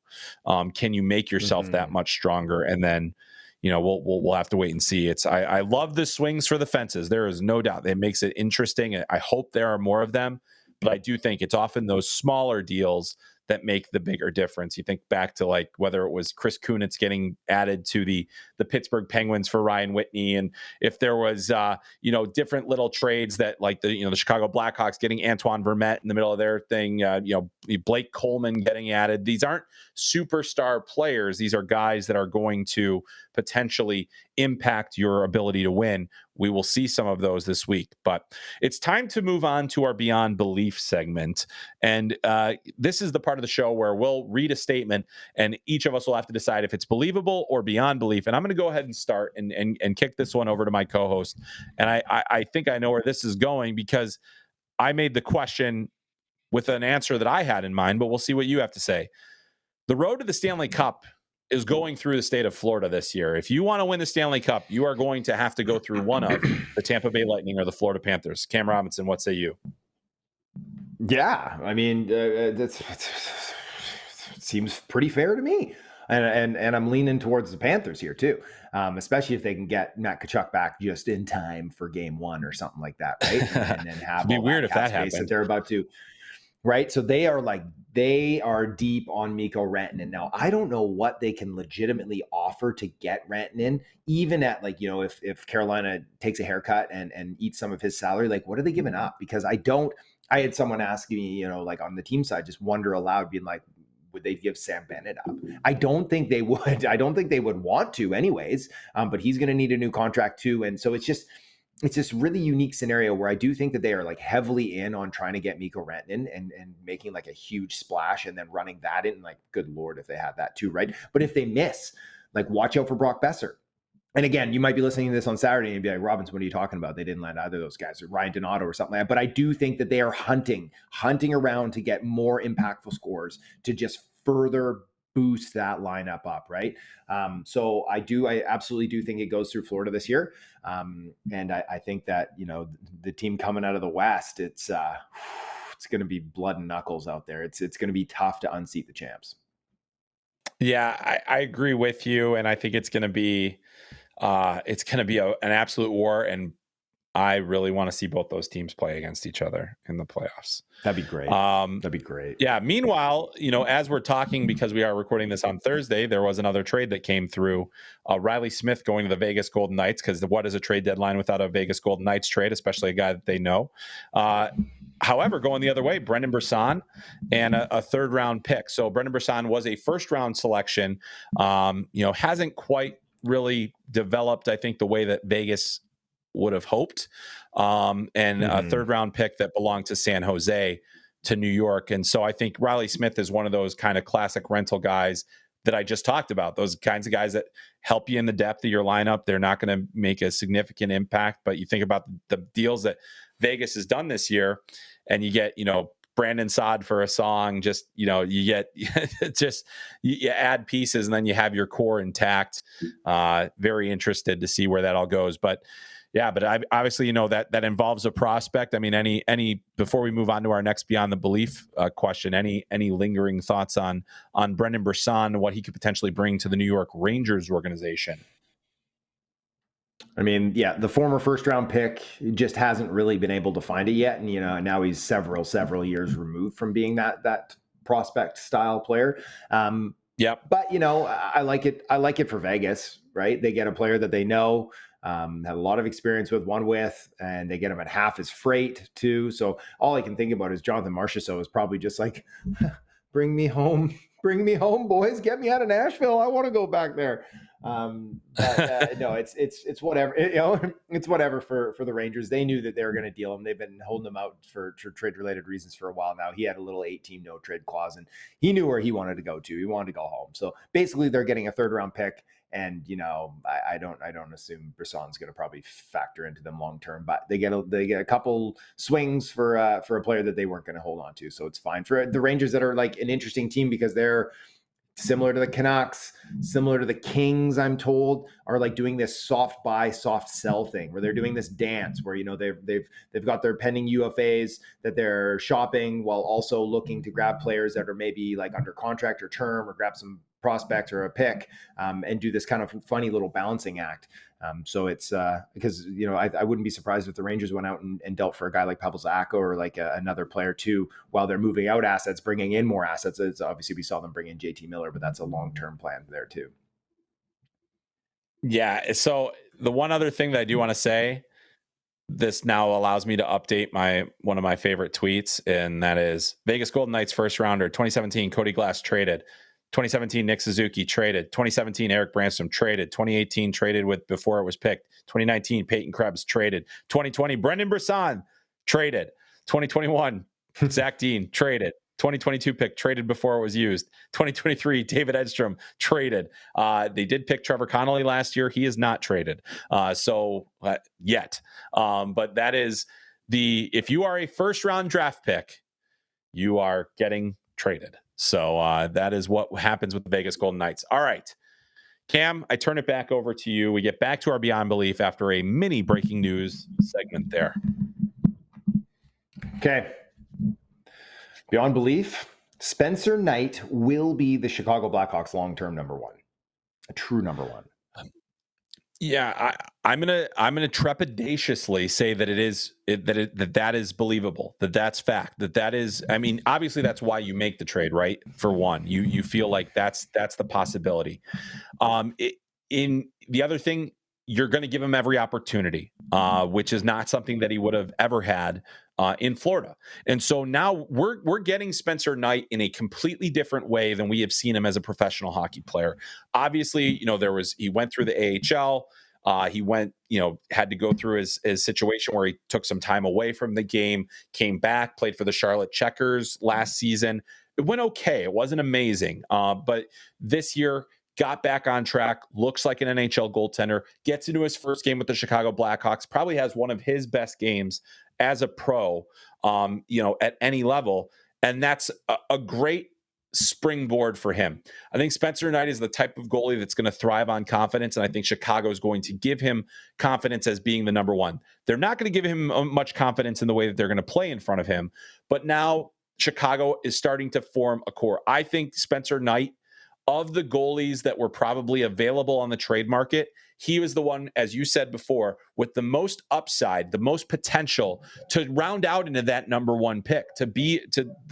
Can you make yourself that much stronger? And then, we'll have to wait and see. I love the swings for the fences. There is no doubt it makes it interesting. I hope there are more of them, but I do think it's often those smaller deals that make the bigger difference. You think back to like whether it was Chris Kunitz getting added to the Pittsburgh Penguins for Ryan Whitney, and if there was different little trades that like the Chicago Blackhawks getting Antoine Vermette in the middle of their thing, Blake Coleman getting added. These aren't superstar players. These are guys that are going to potentially impact your ability to win. We will see some of those this week, but it's time to move on to our Beyond Belief segment. And this is the part of the show where we'll read a statement and each of us will have to decide if it's believable or beyond belief. And I'm going to go ahead and start and kick this one over to my co-host. And I think I know where this is going because I made the question with an answer that I had in mind, but we'll see what you have to say. The road to the Stanley Cup is going through the state of Florida this year. If you want to win the Stanley Cup, you are going to have to go through one of the Tampa Bay Lightning or the Florida Panthers. Cam Robinson, what say you? Yeah, I mean, seems pretty fair to me. And I'm leaning towards the Panthers here too, especially if they can get Matt Tkachuk back just in time for Game 1 or something like that, right? And then have It'd be all weird that if cap that space happened. that they're about to. Right. So they are deep on Mikko Rantanen. Now, I don't know what they can legitimately offer to get Rantanen, even at if Carolina takes a haircut and eats some of his salary, like what are they giving up? Because I had someone ask me, like on the team side, just wonder aloud, being like, would they give Sam Bennett up? I don't think they would. I don't think they would want to anyways, but he's going to need a new contract too. And so it's this really unique scenario where I do think that they are like heavily in on trying to get Mikko Rantanen and making like a huge splash and then running that in. Like, good Lord, if they have that too, right? But if they miss, like, watch out for Brock Besser. And again, you might be listening to this on Saturday and be like, Robbins, what are you talking about? They didn't land either of those guys, or Ryan Donato or something like that. But I do think that they are hunting around to get more impactful scores to just further boost that lineup up, right? So I absolutely do think it goes through Florida this year. And I think that, the team coming out of the West, it's going to be blood and knuckles out there. It's going to be tough to unseat the champs. Yeah, I agree with you. And I think it's going to be an absolute war. And I really want to see both those teams play against each other in the playoffs. That'd be great. That'd be great. Yeah. Meanwhile, as we're talking, because we are recording this on Thursday, there was another trade that came through. Riley Smith going to the Vegas Golden Knights, because what is a trade deadline without a Vegas Golden Knights trade, especially a guy that they know. However, going the other way, Brendan Brisson and a third round pick. So Brendan Brisson was a first round selection. Hasn't quite really developed, I think, the way that Vegas would have hoped. A third round pick that belonged to San Jose to New York. And so I think Riley Smith is one of those kind of classic rental guys that I just talked about, those kinds of guys that help you in the depth of your lineup. They're not going to make a significant impact, but you think about the deals that Vegas has done this year, and you get, Brandon Saad for a song, just, you get you add pieces and then you have your core intact. Very interested to see where that all goes. But obviously, that involves a prospect. I mean, any before we move on to our next Beyond the Belief question, any lingering thoughts on Brendan Brisson, what he could potentially bring to the New York Rangers organization? I mean, yeah, the former first round pick just hasn't really been able to find it yet. And, now he's several years removed from being that prospect style player. Yep. But, I like it. I like it for Vegas, right? They get a player that they know, have a lot of experience with, and they get him at half his freight too. So all I can think about is Jonathan Marchessault is probably just like, bring me home, boys, get me out of Nashville. I want to go back there. No, it's whatever. It's whatever for the Rangers. They knew that they were going to deal him. They've been holding him out for trade related reasons for a while now. He had a little 8-team no trade clause, and he knew where he wanted to go to. He wanted to go home. So basically, they're getting a third round pick. And I don't assume Brisson's going to probably factor into them long term, but they get a couple swings for a player that they weren't going to hold on to. So it's fine for the Rangers, that are like an interesting team because they're similar to the Canucks, similar to the Kings, I'm told, are like doing this soft buy, soft sell thing where they're doing this dance where, they've got their pending UFAs that they're shopping while also looking to grab players that are maybe like under contract or term, or grab some prospects or a pick, and do this kind of funny little balancing act. So it's because, I wouldn't be surprised if the Rangers went out and dealt for a guy like Pavel Zacha or like another player too, while they're moving out assets, bringing in more assets. It's obviously we saw them bring in JT Miller, but that's a long-term plan there too. Yeah. So the one other thing that I do want to say, this now allows me to update one of my favorite tweets, and that is Vegas Golden Knights first rounder 2017 Cody Glass traded. 2017 Nick Suzuki traded. 2017 Eric Branstrom traded. 2018 traded with before it was picked. 2019 Peyton Krebs traded. 2020 Brendan Brisson traded. 2021 Zach Dean traded. 2022 pick traded before it was used. 2023 David Edstrom traded. They did pick Trevor Connolly last year. He is not traded yet. But that is if you are a first round draft pick, you are getting traded. So that is what happens with the Vegas Golden Knights. All right, Cam, I turn it back over to you. We get back to our Beyond Belief after a mini breaking news segment there. Okay. Beyond Belief, Spencer Knight will be the Chicago Blackhawks long-term number one, a true number one. Yeah, I'm gonna trepidatiously say that that is believable, that's fact, that is. I mean, obviously that's why you make the trade, right? For one, you feel like that's the possibility. In the other thing, you're going to give him every opportunity, which is not something that he would have ever had in Florida. And so now we're getting Spencer Knight in a completely different way than we have seen him as a professional hockey player. Obviously, he went through the AHL. He went, had to go through his situation where he took some time away from the game, came back, played for the Charlotte Checkers last season. It went okay. It wasn't amazing. But this year, got back on track, looks like an NHL goaltender, gets into his first game with the Chicago Blackhawks, probably has one of his best games as a pro, at any level. And that's a great springboard for him. I think Spencer Knight is the type of goalie that's going to thrive on confidence. And I think Chicago is going to give him confidence as being the number one. They're not going to give him much confidence in the way that they're going to play in front of him. But now Chicago is starting to form a core. I think Spencer Knight, of the goalies that were probably available on the trade market, he was the one, as you said before, with the most upside, the most potential to round out into that number one pick, to be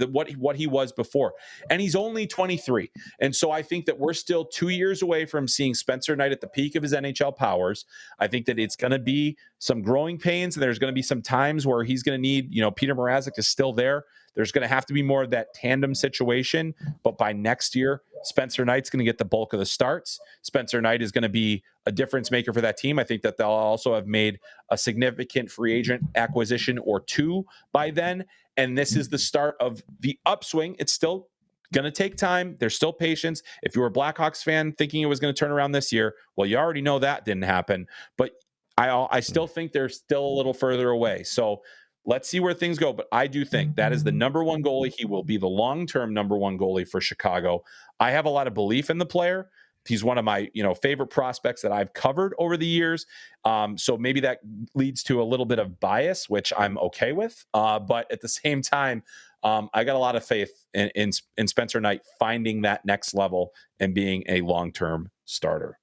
what he was before. And he's only 23. And so I think that we're still 2 years away from seeing Spencer Knight at the peak of his NHL powers. I think that it's going to be some growing pains, and there's going to be some times where he's going to need, Peter Mrazek is still there. There's going to have to be more of that tandem situation. But by next year, Spencer Knight's going to get the bulk of the starts. Spencer Knight is going to be a difference maker for that team. I think that they'll also have made a significant free agent acquisition or two by then. And this is the start of the upswing. It's still going to take time. There's still patience. If you were a Blackhawks fan thinking it was going to turn around this year, well, you already know that didn't happen. But I still think they're still a little further away. So let's see where things go. But I do think that is the number one goalie. He will be the long-term number one goalie for Chicago. I have a lot of belief in the player. He's one of my, favorite prospects that I've covered over the years. So maybe that leads to a little bit of bias, which I'm okay with. But at the same time, I got a lot of faith in Spencer Knight finding that next level and being a long-term starter.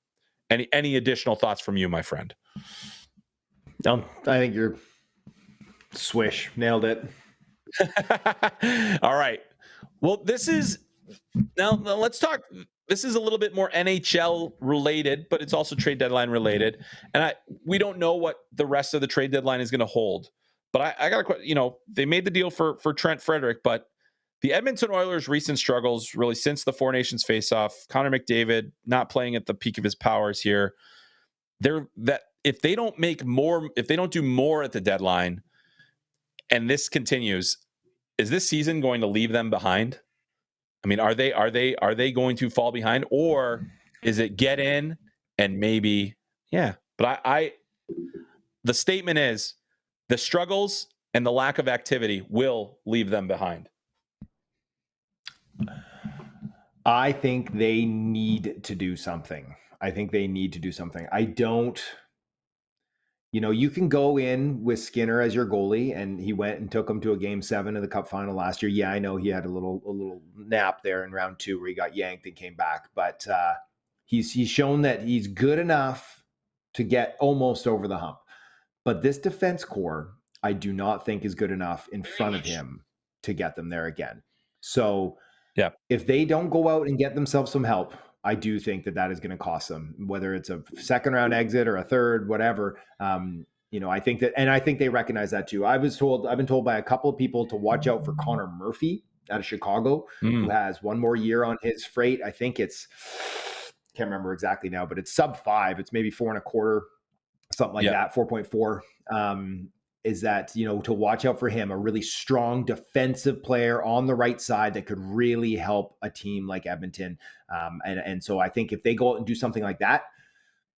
Any additional thoughts from you, my friend? No, I think you're swish. Nailed it. All right. Well, now let's talk. This is a little bit more NHL related, but it's also trade deadline related. And we don't know what the rest of the trade deadline is going to hold. But I got to, they made the deal for Trent Frederic, but the Edmonton Oilers' recent struggles, really since the Four Nations face-off, Connor McDavid not playing at the peak of his powers here. If they don't do more at the deadline, and this continues, is this season going to leave them behind? I mean, are they going to fall behind, or is it get in and maybe, yeah. But the statement is the struggles and the lack of activity will leave them behind. I think they need to do something. I don't, you can go in with Skinner as your goalie, and he went and took him to a game 7 of the Cup final last year. Yeah, I know he had a little nap there in round 2 where he got yanked and came back, but he's shown that he's good enough to get almost over the hump. But this defense core, I do not think is good enough in front of him to get them there again. So yeah, if they don't go out and get themselves some help, I do think that is going to cost them, whether it's a second round exit or a third, whatever. I think they recognize that too. I've been told by a couple of people to watch out for Connor Murphy out of Chicago, who has one more year on his freight. I think can't remember exactly now, but it's sub 5. It's maybe 4.25, something like that, 4.4. Is that, to watch out for him, a really strong defensive player on the right side that could really help a team like Edmonton. And so I think if they go out and do something like that,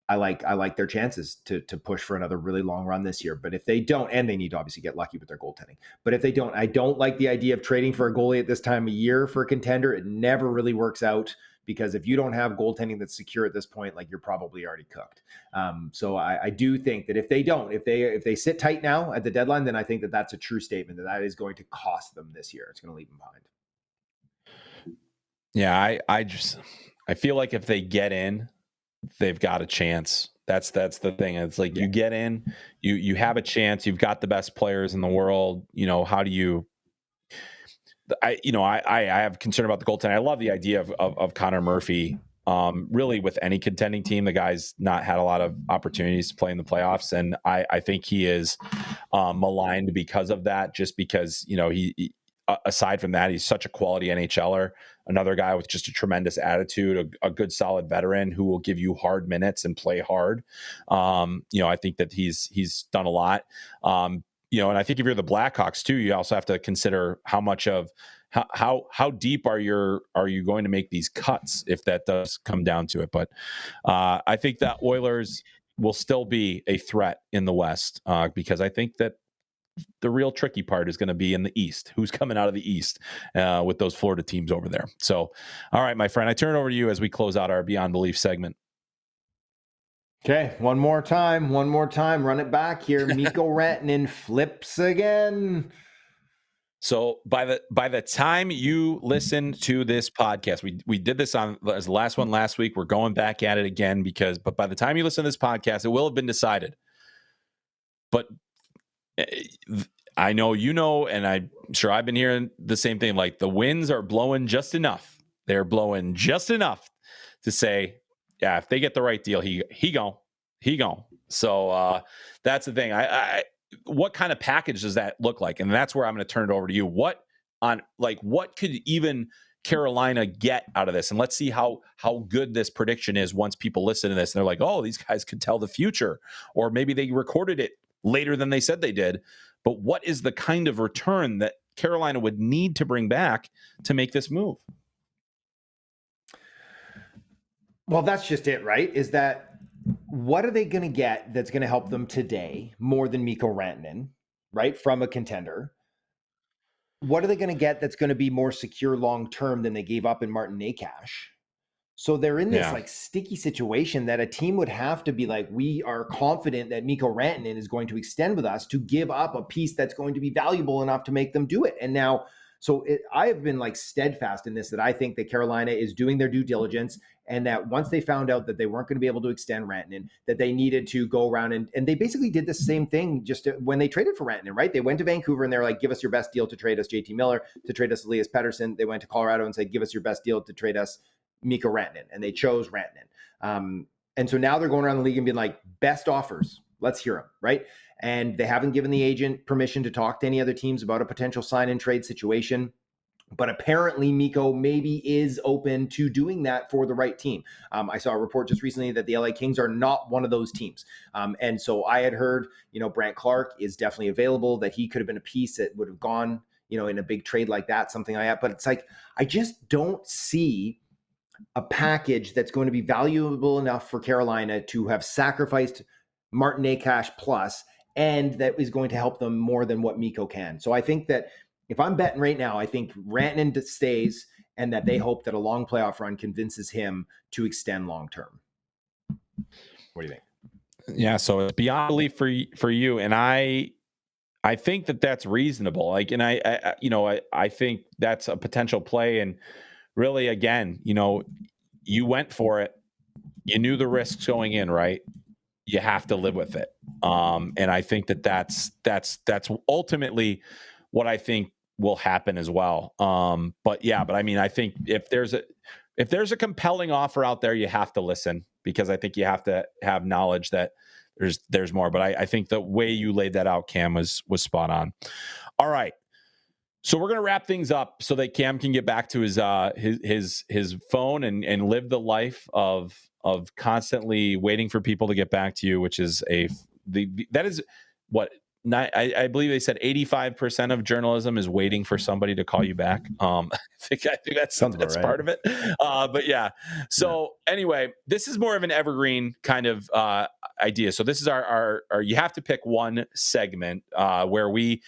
I like their chances to push for another really long run this year. But if they don't, and they need to obviously get lucky with their goaltending, but if they don't, I don't like the idea of trading for a goalie at this time of year for a contender. It never really works out, because if you don't have goaltending that's secure at this point, like, you're probably already cooked. So I do think that if they sit tight now at the deadline, then I think that's a true statement that is going to cost them this year. It's going to leave them behind. Yeah, I feel like if they get in, they've got a chance. That's the thing. It's like you get in, you have a chance. You've got the best players in the world. How do you? I have concern about the goaltending. I love the idea of Connor Murphy. Really, with any contending team, the guy's not had a lot of opportunities to play in the playoffs, and I think he is maligned because of that. Just because he aside from that, he's such a quality NHLer. Another guy with just a tremendous attitude, a good solid veteran who will give you hard minutes and play hard. I think that he's done a lot. And I think if you're the Blackhawks too, you also have to consider how much of how deep are you going to make these cuts if that does come down to it. But I think that Oilers will still be a threat in the West because I think that the real tricky part is going to be in the East. Who's coming out of the East with those Florida teams over there? So, all right, my friend, I turn it over to you as we close out our Beyond Belief segment. Okay, one more time. Run it back here. Mikko Rantanen flips again. So by the time you listen to this podcast, we did this on as the last one last week. We're going back at it again but by the time you listen to this podcast, it will have been decided. But I know and I'm sure I've been hearing the same thing. Like the winds are blowing just enough. They're blowing just enough to say, yeah, if they get the right deal, he gone. So that's the thing. What kind of package does that look like? And that's where I'm going to turn it over to you. What could even Carolina get out of this? And let's see how good this prediction is once people listen to this and they're like, oh, these guys could tell the future, or maybe they recorded it later than they said they did. But what is the kind of return that Carolina would need to bring back to make this move? Well, that's just it, right? Is that what are they going to get that's going to help them today more than Mikko Rantanen, right? From a contender. What are they going to get that's going to be more secure long-term than they gave up in Marton Necas? So they're in this like sticky situation that a team would have to be like, we are confident that Mikko Rantanen is going to extend with us to give up a piece that's going to be valuable enough to make them do it. And now, I have been like steadfast in this, that I think that Carolina is doing their due diligence, and that once they found out that they weren't going to be able to extend Rantanen, that they needed to go around and they basically did the same thing just when they traded for Rantanen, right? They went to Vancouver and they're like, give us your best deal to trade us JT Miller, to trade us Elias Pettersson. They went to Colorado and said, give us your best deal to trade us Mikko Rantanen, and they chose Rantanen. And so now they're going around the league and being like, best offers, let's hear them, right? And they haven't given the agent permission to talk to any other teams about a potential sign and trade situation. But apparently Mikko maybe is open to doing that for the right team. I saw a report just recently that the LA Kings are not one of those teams. And so I had heard, Brandt Clarke is definitely available, that he could have been a piece that would have gone, in a big trade like that, something like that. But it's like, I just don't see a package that's going to be valuable enough for Carolina to have sacrificed Marton Necas plus, and that is going to help them more than what Mikko can. So I think that if I'm betting right now, I think Rantanen stays, and that they hope that a long playoff run convinces him to extend long term. What do you think? Yeah, so it's beyond belief for you, and I think that that's reasonable. Like, and I think that's a potential play. And really, again, you went for it. You knew the risks going in, right? You have to live with it. And I think that's ultimately what I think will happen as well. But I mean, I think if there's a compelling offer out there, you have to listen, because I think you have to have knowledge that there's more. But I think the way you laid that out, Cam, was spot on. All right. So we're gonna wrap things up so that Cam can get back to his phone and live the life of constantly waiting for people to get back to you, which is that is what I believe they said 85% of journalism is waiting for somebody to call you back. I think that's right. Part of it. But yeah. So anyway, this is more of an evergreen kind of idea. So this is our you have to pick one segment where we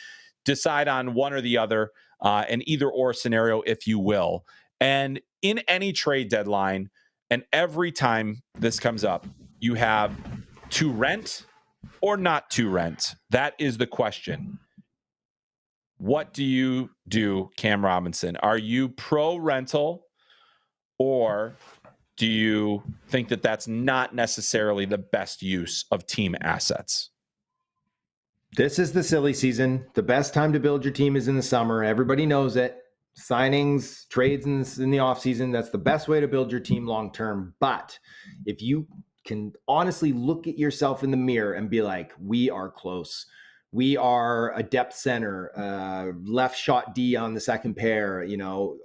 decide on one or the other, an either or scenario, if you will. And in any trade deadline, and every time this comes up, you have to rent or not to rent. That is the question. What do you do, Cam Robinson? Are you pro rental, Or do you think that that's not necessarily the best use of team assets? This is the silly season. The best time to build your team is in the summer. Everybody knows it. Signings, trades in the offseason, that's the best way to build your team long term. But if you can honestly look at yourself in the mirror and be like, we are close. We are a depth center, left shot D on the second pair,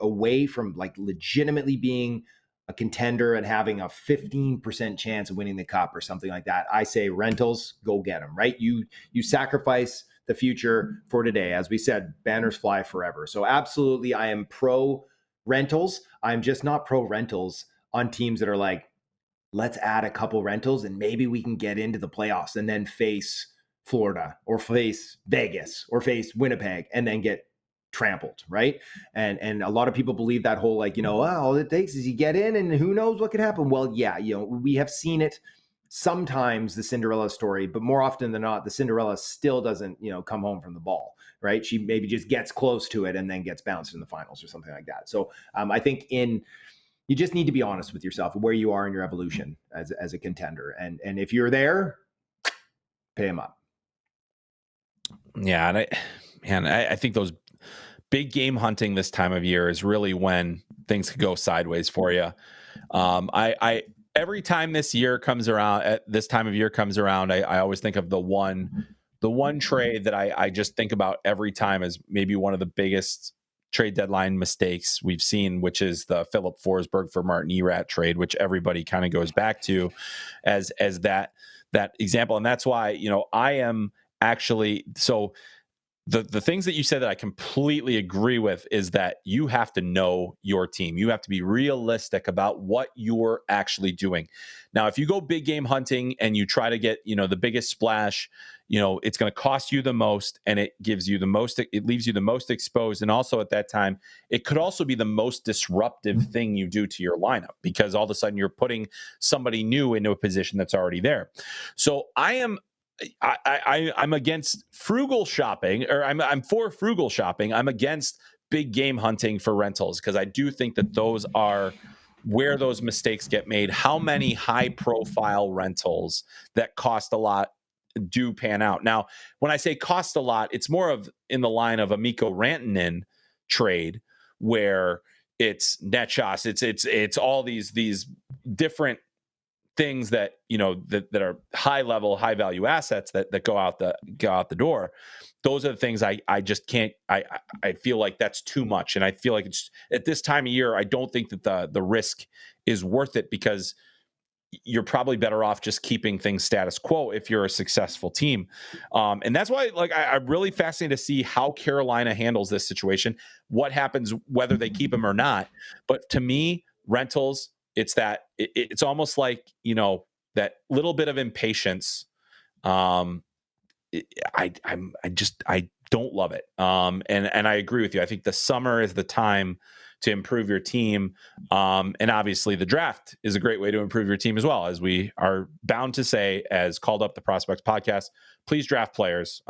away from like legitimately being a contender and having a 15% chance of winning the cup or something like that. I say rentals, go get them, right? You sacrifice the future for today. As we said, banners fly forever. So absolutely, I am pro rentals. I'm just not pro rentals on teams that are like, let's add a couple rentals and maybe we can get into the playoffs and then face Florida or face Vegas or face Winnipeg and then get trampled, right? And a lot of people believe that whole all it takes is you get in and who knows what could happen. Well, yeah, we have seen it sometimes, the Cinderella story, but more often than not, the Cinderella still doesn't, come home from the ball, right? She maybe just gets close to it and then gets bounced in the finals or something like that. So I think you just need to be honest with yourself where you are in your evolution as a contender. And if you're there, pay them up. Yeah. And I think those big game hunting this time of year is really when things could go sideways for you. Every time this time of year comes around, I always think of the one trade that I just think about every time as maybe one of the biggest trade deadline mistakes we've seen, which is the Philip Forsberg for Martin Erat trade, which everybody kind of goes back to as that example. And that's why, I am actually, so the things that you said that I completely agree with is that you have to know your team. You have to be realistic about what you're actually doing. Now, if you go big game hunting and you try to get, the biggest splash, it's going to cost you the most and it leaves you the most exposed. And also at that time, it could also be the most disruptive thing you do to your lineup because all of a sudden you're putting somebody new into a position that's already there. So I'm against frugal shopping, or I'm for frugal shopping. I'm against big game hunting for rentals because I do think that those are where those mistakes get made. How many high profile rentals that cost a lot do pan out? Now, when I say cost a lot, it's more of in the line of a Mikko Rantanen trade where it's net shots, it's all these different things that that are high level, high value assets that go out the door. Those are the things I just can't. I feel like that's too much, and I feel like it's at this time of year. I don't think that the risk is worth it because you're probably better off just keeping things status quo if you're a successful team. And that's why, I'm really fascinated to see how Carolina handles this situation. What happens whether they keep him or not? But to me, rentals. It's almost like, that little bit of impatience. I don't love it. And I agree with you. I think the summer is the time to improve your team. And obviously the draft is a great way to improve your team as well, as we are bound to say, as Called Up the Prospects podcast, please draft players.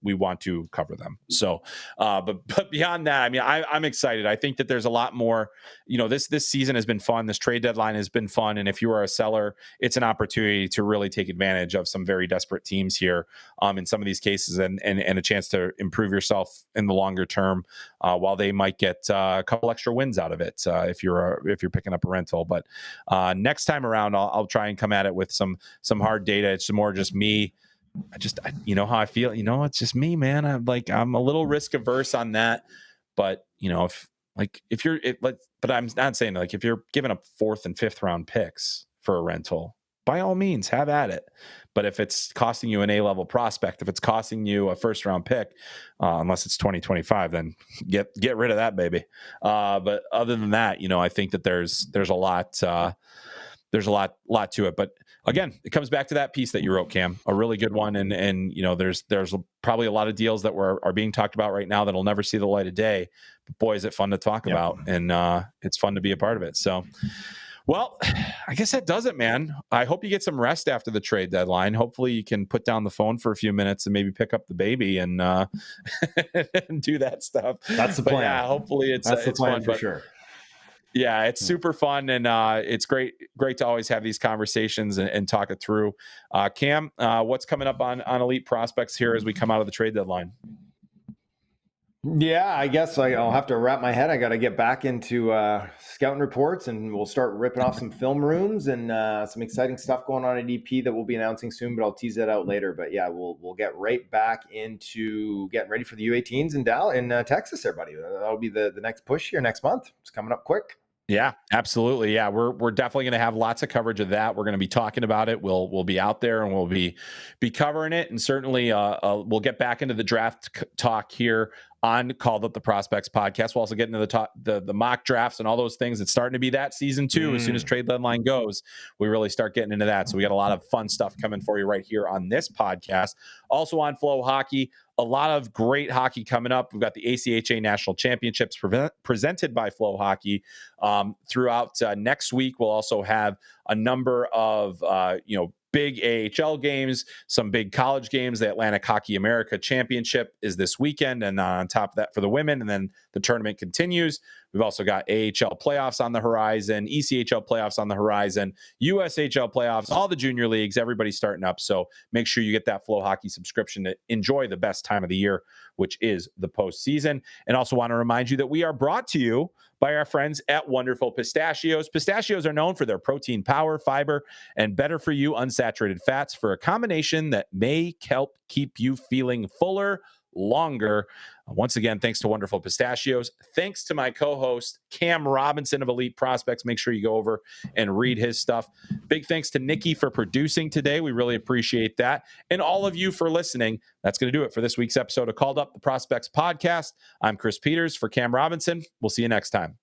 We want to cover them. So, but beyond that, I'm excited. I think that there's a lot more, this season has been fun. This trade deadline has been fun. And if you are a seller, it's an opportunity to really take advantage of some very desperate teams here in some of these cases and a chance to improve yourself in the longer term while they might get a couple extra wins out of it if you're picking up a rental. But next time around, I'll try and come at it with some hard data. It's more just me. How I feel, it's just me, man. I'm a little risk averse on that, but but I'm not saying if you're giving up 4th and 5th round picks for a rental, by all means have at it. But if it's costing you an A-level prospect, if it's costing you a 1st round pick, unless it's 2025, then get rid of that baby. But other than that, I think that there's a lot to it. But again, it comes back to that piece that you wrote, Cam, a really good one. And there's probably a lot of deals that are being talked about right now that'll never see the light of day. But boy, is it fun to talk about, and it's fun to be a part of it. So, well, I guess that does it, man. I hope you get some rest after the trade deadline. Hopefully you can put down the phone for a few minutes and maybe pick up the baby and and do that stuff. That's the plan. Yeah, hopefully it's plan fun for sure. Yeah, it's super fun, and it's great to always have these conversations and talk it through. Cam, what's coming up on Elite Prospects here as we come out of the trade deadline? Yeah, I guess I'll have to wrap my head. I got to get back into scouting reports, and we'll start ripping off some film rooms and some exciting stuff going on at EP that we'll be announcing soon. But I'll tease that out later. But yeah, we'll get right back into getting ready for the U18s in Texas, everybody. That'll be the next push here next month. It's coming up quick. Yeah, absolutely. Yeah, we're definitely going to have lots of coverage of that. We're going to be talking about it. We'll be out there and we'll be covering it, and certainly we'll get back into the draft talk here on Called Up the Prospects podcast. We'll also get into the mock drafts and all those things. It's starting to be that season too. As soon as trade deadline goes, we really start getting into that. So we got a lot of fun stuff coming for you right here on this podcast. Also on FloHockey, a lot of great hockey coming up. We've got the ACHA National Championships presented by FloHockey throughout next week. We'll also have a number of big AHL games, some big college games. The Atlantic Hockey America Championship is this weekend, and on top of that for the women, and then the tournament continues. We've also got AHL playoffs on the horizon, ECHL playoffs on the horizon, USHL playoffs, all the junior leagues, everybody's starting up. So make sure you get that FloHockey subscription to enjoy the best time of the year, which is the postseason. And also want to remind you that we are brought to you by our friends at Wonderful Pistachios. Pistachios are known for their protein power, fiber, and better for you unsaturated fats for a combination that may help keep you feeling fuller longer. Once again, thanks to Wonderful Pistachios. Thanks to my co-host, Cam Robinson of Elite Prospects. Make sure you go over and read his stuff. Big thanks to Nikki for producing today. We really appreciate that. And all of you for listening. That's going to do it for this week's episode of Called Up the Prospects podcast. I'm Chris Peters for Cam Robinson. We'll see you next time.